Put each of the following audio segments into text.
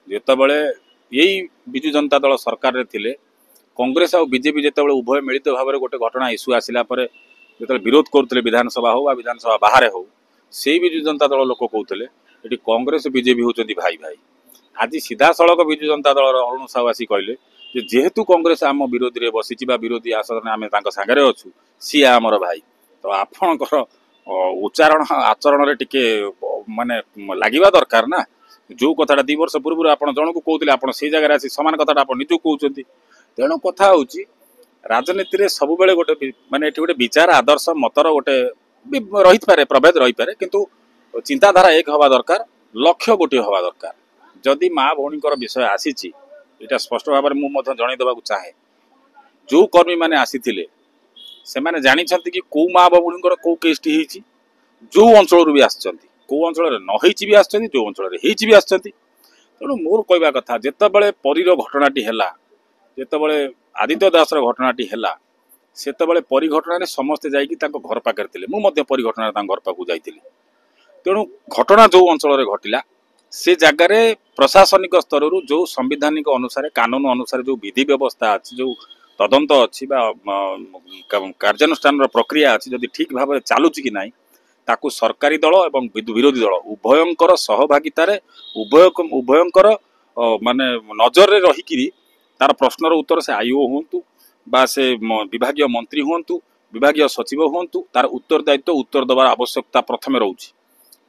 ଯେତେବେଳେ ଏଇ ବିଜୁ जनता दल सरकार थिले कांग्रेस और बीजेपी जितेबाला उभय मिलित भाव में गोटे घटना इश्यू आसला जो विरोध करते विधानसभा हो विधानसभा बाहर हो से विजु जनता दल लोक कहते ये कांग्रेस बीजेपी होती भाई भाई आज सीधा सड़क विजु जनता दल अरुण साहू आसी कहले जेहेतु कांग्रेस आम विरोधी में बसी विरोधी आसन आम सागर अच्छु सी आमर भाई तो आपणकर उच्चारण आचरण टिके माने लगे दरकार ना जो कथा 2 वर्ष पूर्व आप जन को कहते आप से जगह आसी सामान कथा आप निजक कहते तेणु कथा हूँ राजनीति में सब बेले गोटे माने गोटे विचार आदर्श मतर गोटे रही पारे प्रभेद रही पारे किंतु चिंताधारा एक हवा दरकार लक्ष्य गोटे हवा दरकार जदि माँ भौणीकर विषय आसी यहाँ स्पष्ट भाव में मुझे जनईदेवा चाहे जो कर्मी मैंने आसी से मैंने जानते कि कौ माँ भौणीकर कौ केसटी जो अंचल भी आसो अंचल नही भी आसो जो अंचल भी आसो तेणु मोर कहवा कथा जितेबाला परीर घटनाटी है जितेबाला आदित्य दासर घटनाटी है सेतबले परी घटना समस्ते जाइए घर पाखे थे मुझे परी घटना घर पाक जाइली तेणु घटना जो अंचल घटला से जगार प्रशासनिक स्तर जो संविधानिक अनुसार कानून अनुसार जो विधि व्यवस्था अच्छी जो तदंत अच्छी कार्यानुष्ठान प्रक्रिया अच्छी जदि ठीक भाव में चलुची कि ना ताकू सरकारी दल एवं विरोधी दल उभयंकर सहभागितार उभयंकर माने नजर रे रही तार प्रश्नर उत्तर से आईओ हूँ बा से विभागीय मंत्री हूँ विभागीय सचिव हूँ तार उत्तरदायित्व उत्तर देवार आवश्यकता प्रथम रोचे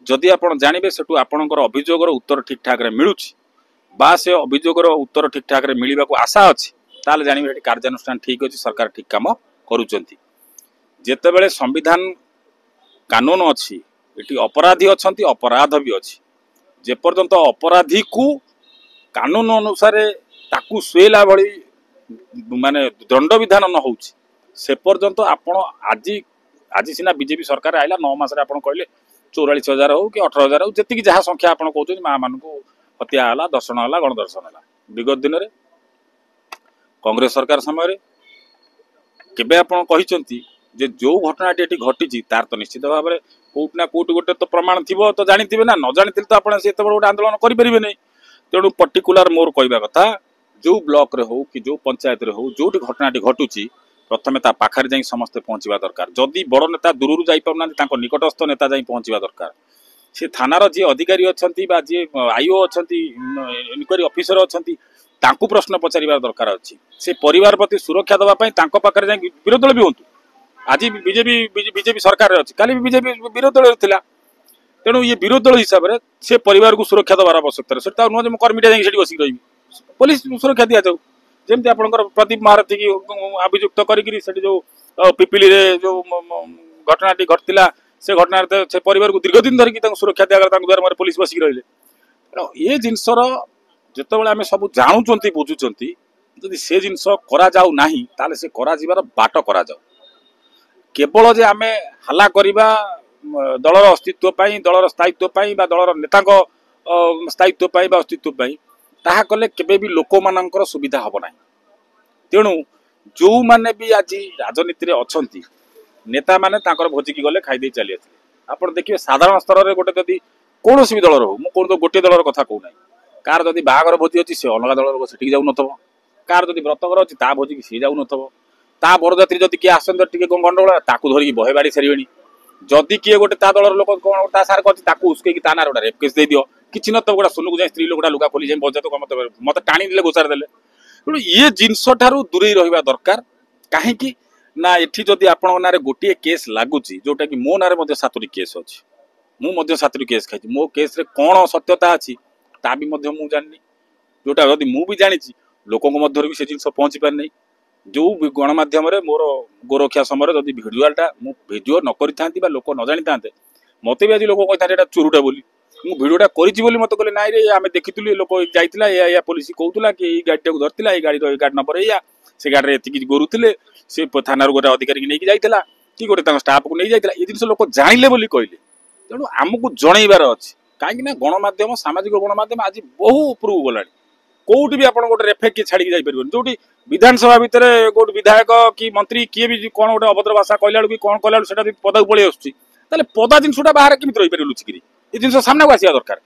जदि आप जानवे सेठू आपणकर अभियोगर उत्तर ठीक ठाक मिलूँ बा से अभियोगर उत्तर ठीक ठाक मिलवा को आशा अच्छी ताल जानवे कार्यानुष्ठान ठीक अच्छी सरकार ठीक काम करुँचे संविधान कानून अच्छी ये अपराधी अच्छा अपराध भी अच्छी जेपर्यंत अपराधी को कानून अनुसार ताकू सुला भली माने दंड विधान न हो से पर्यंत आपण आज आज सीना बीजेपी सरकार आइला 9 मास आप कहले 44,000 हो कि 18,000 हो जी जहाँ संख्या आप कहते माँ मान को हत्या है दर्शन है गणदर्शन है विगत दिन में कांग्रेस सरकार समय केबे आपण कहिसंती जे जो घटनाटी एटी घटी तार तो निश्चित भाव में कोट ना कोट गोटे तो प्रमाण थी तो जानी ना न जानी तो आप गोटे आंदोलन करेंगे नहीं तेणु पर्टिकुलर मोर कहवा कथा जो ब्लॉक रे हो कि जो पंचायत रे हो जो घटनाटी घटुची प्रथमे ता पाखरे जाई समस्ते पहुँचवा दरकार जदि बड़ नेता दूर जाई पारना निकटस्थ नेता जाई पहुँचवा दरकार से थानार जी अधिकारी अच्छा जी आईओ अच्छा इनक्वारी ऑफिसर अच्छा तांकु प्रश्न पचारिबार दरकार अच्छी से परिवार प्रति सुरक्षा देवाई पाखरे जाई विरोधी दल भी हूँ आज बीजेपी सरकार अच्छी काली बीजेपी विरोधी दल थिला तेणु ये विरोधी दल हिसाब से से परिवार को सुरक्षा देवार आवश्यकता से नुह कर्मीटा जाइए बसिक रही पुलिस सुरक्षा दि जाऊ जमी आप प्रदीप महारथी की अभियुक्त करी जो पिपिली रे जो घटनाटी घटला से घटना से परिवार को दीर्घ दिन धरिकी सुरक्षा दिगला द्वारा पुलिस बसिक रही ये जिनसर जितेबाला आम सब जानूँ बुझुंट जदि से जिनस करा से कर बाट करा केवल जे आम हल्ला करवा दलर अस्तित्व दलर स्थायित्व दलर नेता स्थायित्व अस्तित्व ताहा कले केबे भी लोक मानकर सुविधा हब ना तेणु जो माने भी आज राजनीति अच्छा नेता माने तांकर भोजिकी गले खाई चली आते आप देखिए साधारण स्तर में गोटे जदि कौन भी दलर हो मुझे तो गोटे दलर कथा कहूना कार जदि बाहागर भोजी अच्छी से अलग दलर से जाऊन कार जदि व्रतगर अच्छी ता भोजिकी सी जाऊन ता बरजात्री जदि किए आस गंडगोल ताकू धरिकी बहे बाड़ी सारे जदि किए गोटे ता दलर लोक कौन सार कर उस्कई ता ना गोटे रेप केस दे दियो किसी न तो गोटा सुनुक जाए स्त्री लोकटा लुगा खोली जाए बजा तो मत टाणी दे गोसार देले तेणु ये जिनस ठारू दूरे रहा दरकार कहीं ना एठी जदि आपण ना गोटे केस लगुच जोटा कि मो ना 7टी केस अच्छी मुझे 7टी केस खाई मो केस रे कौन सत्यता अच्छी ता भी मुझे जानी जोटा जदि मुझे जानी लोकों मध्य भी से जिन पहुँची पार नहीं जो गणमाध्यम मोर गोरक्षा समय जदि भिजुआलटा भिडियो न करी लोक न जानी था मत भी आज लोक कहते हैं चोरुटा बोली मु भिडियोटा करी मत कहले नाई रे आम देखी लोक जाइला या पुलिस कहूला कि गाड़ी को धरती ये गाड़ी नंबर या से गाड़ी एति गोरुले से थाना गोटे अधिकारी की नहीं जाइला कि गोटे स्टाफ को नहीं जाइला ये जिन लोक जानिले बोली कहले तेणु आमको जनइबार अच्छी कहीं गणमाध्यम सामाजिक गणमाध्यम आज बहु उपरକୁ गलानी कौटी भी आप गोटे रेफे किए छाड़ी जापर जो विधानसभा भितर गोटे विधायक कि मंत्री किए भी कौन गोटे अभद्र भाषा कहला भी कौन कहला से पदा पलि आसुच्छी पदा जिनसा बाहर केमी रही पारे लुचिकी ये जिन सामना को आसा दरकार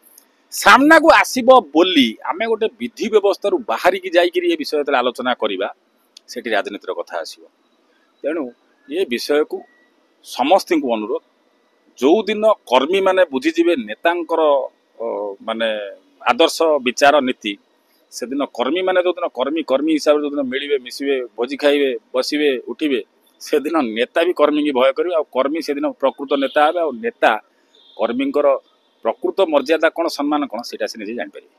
ସାମ୍ନାକୁ ଆସିବ ବୋଲି ଆମେ ଗୋଟେ ବିଧି ବ୍ୟବସ୍ଥାରୁ ବାହାରିକି ଯାଇକିରି ଏ ବିଷୟ ଯେତେବେଳେ ଆଲୋଚନା କରିବା ସେଠି ରାଜନୀତିର କଥା ଆସିବ। ତେଣୁ ଏ ବିଷୟକୁ ସମସ୍ତଙ୍କୁ ଅନୁରୋଧ, ଯୋଉଦିନ କର୍ମୀମାନେ ବୁଝିଯିବେ ନେତାଙ୍କର ମାନେ ଆଦର୍ଶ ବିଚାର ନୀତି, ସେଦିନ କର୍ମୀମାନେ ଯୋଉଦିନ କର୍ମୀ ହିସାବରେ ଯୋଉଦିନ ମିଳିବେ, ମିଶିବେ, ଭୋଜି ଖାଇବେ, ବସିବେ, ଉଠିବେ, ସେଦିନ ନେତା ବି କର୍ମୀକି ଭୟ କରିବେ, ଆଉ କର୍ମୀ ସେଦିନ ପ୍ରକୃତ ନେତା ହେବେ, ଆଉ ନେତା କର୍ମୀଙ୍କର ପ୍ରକୃତ ମର୍ଯ୍ୟାଦା କ'ଣ, ସମ୍ମାନ କ'ଣ, ସେଇଟା ସେ ନିଜେ ଜାଣିପାରିବେ।